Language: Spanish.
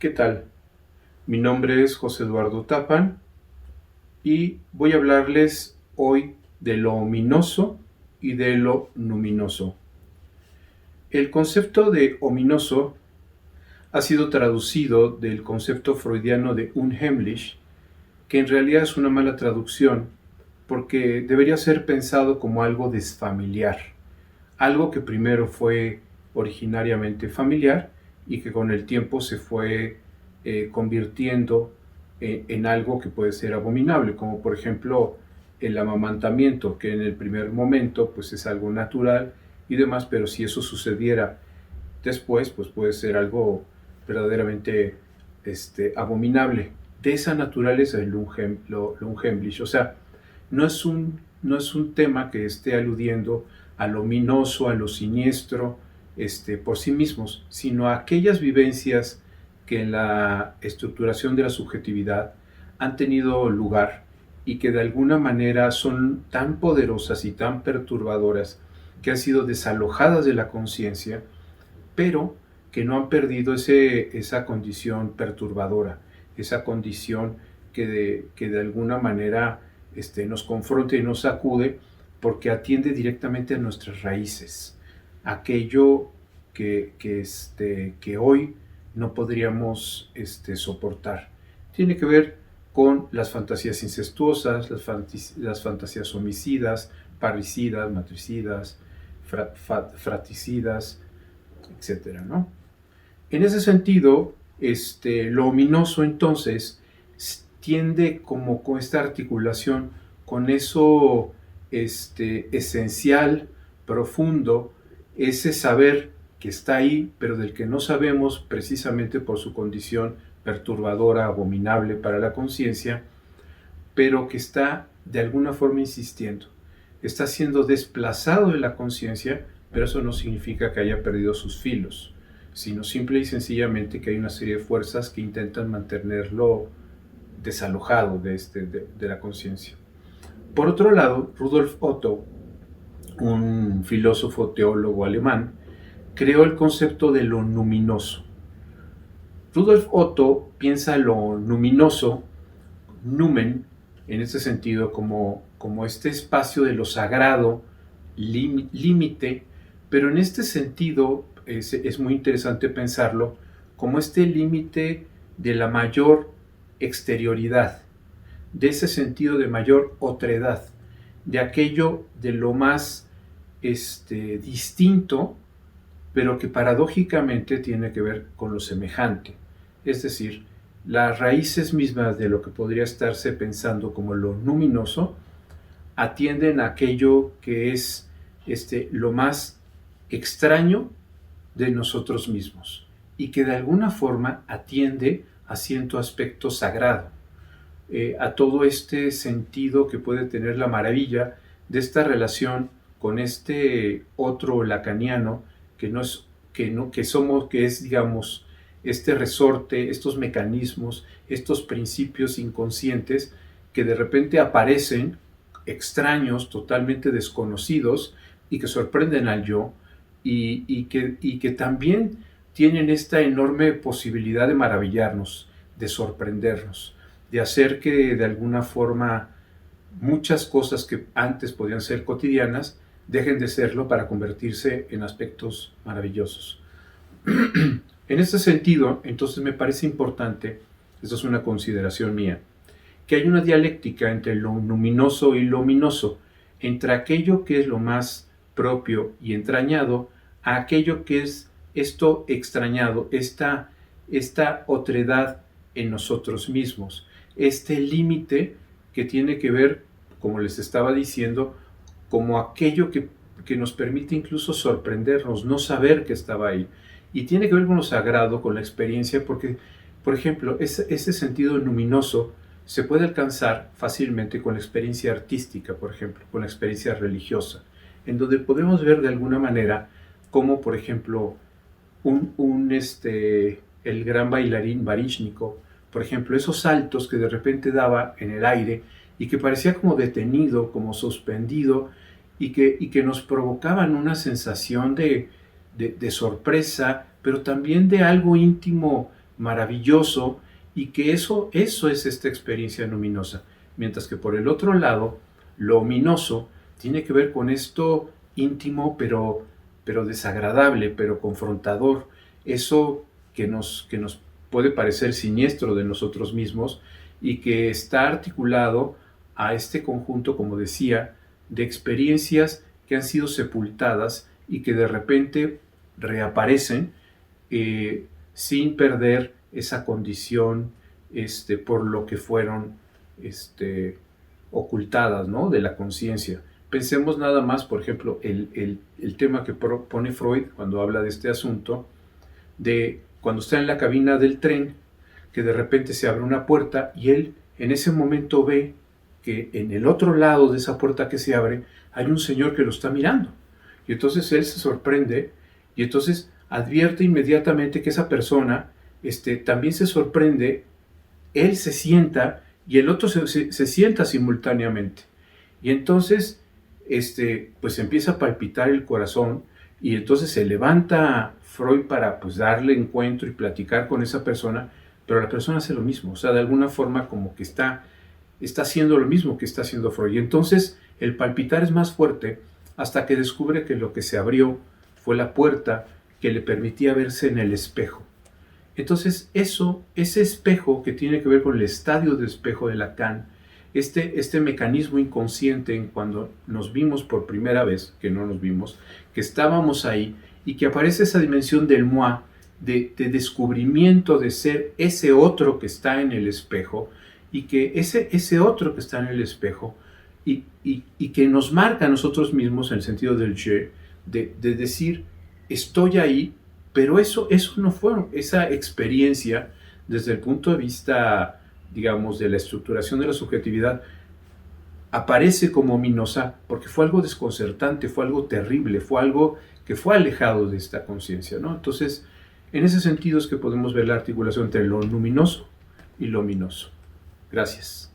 ¿Qué tal? Mi nombre es José Eduardo Tapan y voy a hablarles hoy de lo ominoso y de lo luminoso. El concepto de ominoso ha sido traducido del concepto freudiano de unheimlich, que en realidad es una mala traducción porque debería ser pensado como algo desfamiliar, algo que primero fue originariamente familiar y que con el tiempo se fue convirtiendo en algo que puede ser abominable, como por ejemplo el amamantamiento, que en el primer momento pues es algo natural y demás, pero si eso sucediera después, pues puede ser algo verdaderamente abominable. De esa naturaleza es lo Unheimlich. O sea, no es un tema que esté aludiendo a lo ominoso, a lo siniestro, por sí mismos, sino a aquellas vivencias que en la estructuración de la subjetividad han tenido lugar y que de alguna manera son tan poderosas y tan perturbadoras que han sido desalojadas de la conciencia, pero que no han perdido esa condición perturbadora, esa condición que de alguna manera nos confronta y nos sacude porque atiende directamente a nuestras raíces, aquello que hoy no podríamos soportar. Tiene que ver con las fantasías incestuosas, las fantasías homicidas, parricidas, matricidas, fraticidas, etcétera, ¿no? En ese sentido, lo ominoso entonces tiende como con esta articulación con eso esencial, profundo, ese saber que está ahí, pero del que no sabemos precisamente por su condición perturbadora, abominable para la conciencia, pero que está de alguna forma insistiendo. Está siendo desplazado de la conciencia, pero eso no significa que haya perdido sus filos, sino simple y sencillamente que hay una serie de fuerzas que intentan mantenerlo desalojado de la conciencia. Por otro lado, Rudolf Otto, un filósofo teólogo alemán, creó el concepto de lo luminoso. Rudolf Otto piensa lo luminoso, numen, en este sentido, como este espacio de lo sagrado, límite, pero en este sentido es muy interesante pensarlo como este límite de la mayor exterioridad, de ese sentido de mayor otredad, de aquello de lo más distinto, pero que paradójicamente tiene que ver con lo semejante. Es decir, las raíces mismas de lo que podría estarse pensando como lo luminoso atienden a aquello que es lo más extraño de nosotros mismos y que de alguna forma atiende a cierto aspecto sagrado, a todo este sentido que puede tener la maravilla de esta relación con este otro lacaniano que no es que somos, que es, digamos, este resorte, estos mecanismos, estos principios inconscientes que de repente aparecen extraños, totalmente desconocidos y que sorprenden al yo y que también tienen esta enorme posibilidad de maravillarnos, de sorprendernos, de hacer que de alguna forma muchas cosas que antes podían ser cotidianas dejen de serlo para convertirse en aspectos maravillosos. En este sentido, entonces me parece importante, esto es una consideración mía, que hay una dialéctica entre lo luminoso y lo ominoso, entre aquello que es lo más propio y entrañado a aquello que es esto extrañado, esta otredad en nosotros mismos, este límite que tiene que ver, como les estaba diciendo, como aquello que nos permite incluso sorprendernos, no saber que estaba ahí. Y tiene que ver con lo sagrado, con la experiencia, porque, por ejemplo, ese sentido luminoso se puede alcanzar fácilmente con la experiencia artística, por ejemplo, con la experiencia religiosa, en donde podemos ver de alguna manera cómo, por ejemplo, el gran bailarín Baryshnikov, por ejemplo, esos saltos que de repente daba en el aire y que parecía como detenido, como suspendido, y que nos provocaban una sensación de sorpresa, pero también de algo íntimo, maravilloso, y que eso es esta experiencia luminosa. Mientras que por el otro lado, lo ominoso tiene que ver con esto íntimo, pero desagradable, pero confrontador. Eso que nos puede parecer siniestro de nosotros mismos y que está articulado a este conjunto, como decía, de experiencias que han sido sepultadas y que de repente reaparecen sin perder esa condición por lo que fueron ocultadas, ¿no?, de la conciencia. Pensemos nada más, por ejemplo, el tema que propone Freud cuando habla de este asunto, de cuando está en la cabina del tren, que de repente se abre una puerta y él en ese momento ve que en el otro lado de esa puerta que se abre hay un señor que lo está mirando. Y entonces él se sorprende y entonces advierte inmediatamente que esa persona también se sorprende, él se sienta y el otro se sienta simultáneamente. Y entonces pues empieza a palpitar el corazón y entonces se levanta Freud para pues darle encuentro y platicar con esa persona, pero la persona hace lo mismo, o sea, de alguna forma como que está haciendo lo mismo que está haciendo Freud. Y entonces el palpitar es más fuerte hasta que descubre que lo que se abrió fue la puerta que le permitía verse en el espejo. Entonces ese espejo que tiene que ver con el estadio de espejo de Lacan, este mecanismo inconsciente en cuando nos vimos por primera vez, que no nos vimos, que estábamos ahí y que aparece esa dimensión del moi, de descubrimiento de ser ese otro que está en el espejo, y que ese otro que está en el espejo y que nos marca a nosotros mismos en el sentido del je, de decir estoy ahí, pero eso no fue esa experiencia desde el punto de vista, digamos, de la estructuración de la subjetividad, aparece como ominosa porque fue algo desconcertante, fue algo terrible, fue algo que fue alejado de esta conciencia, ¿no? Entonces, en ese sentido es que podemos ver la articulación entre lo luminoso y lo ominoso. Gracias.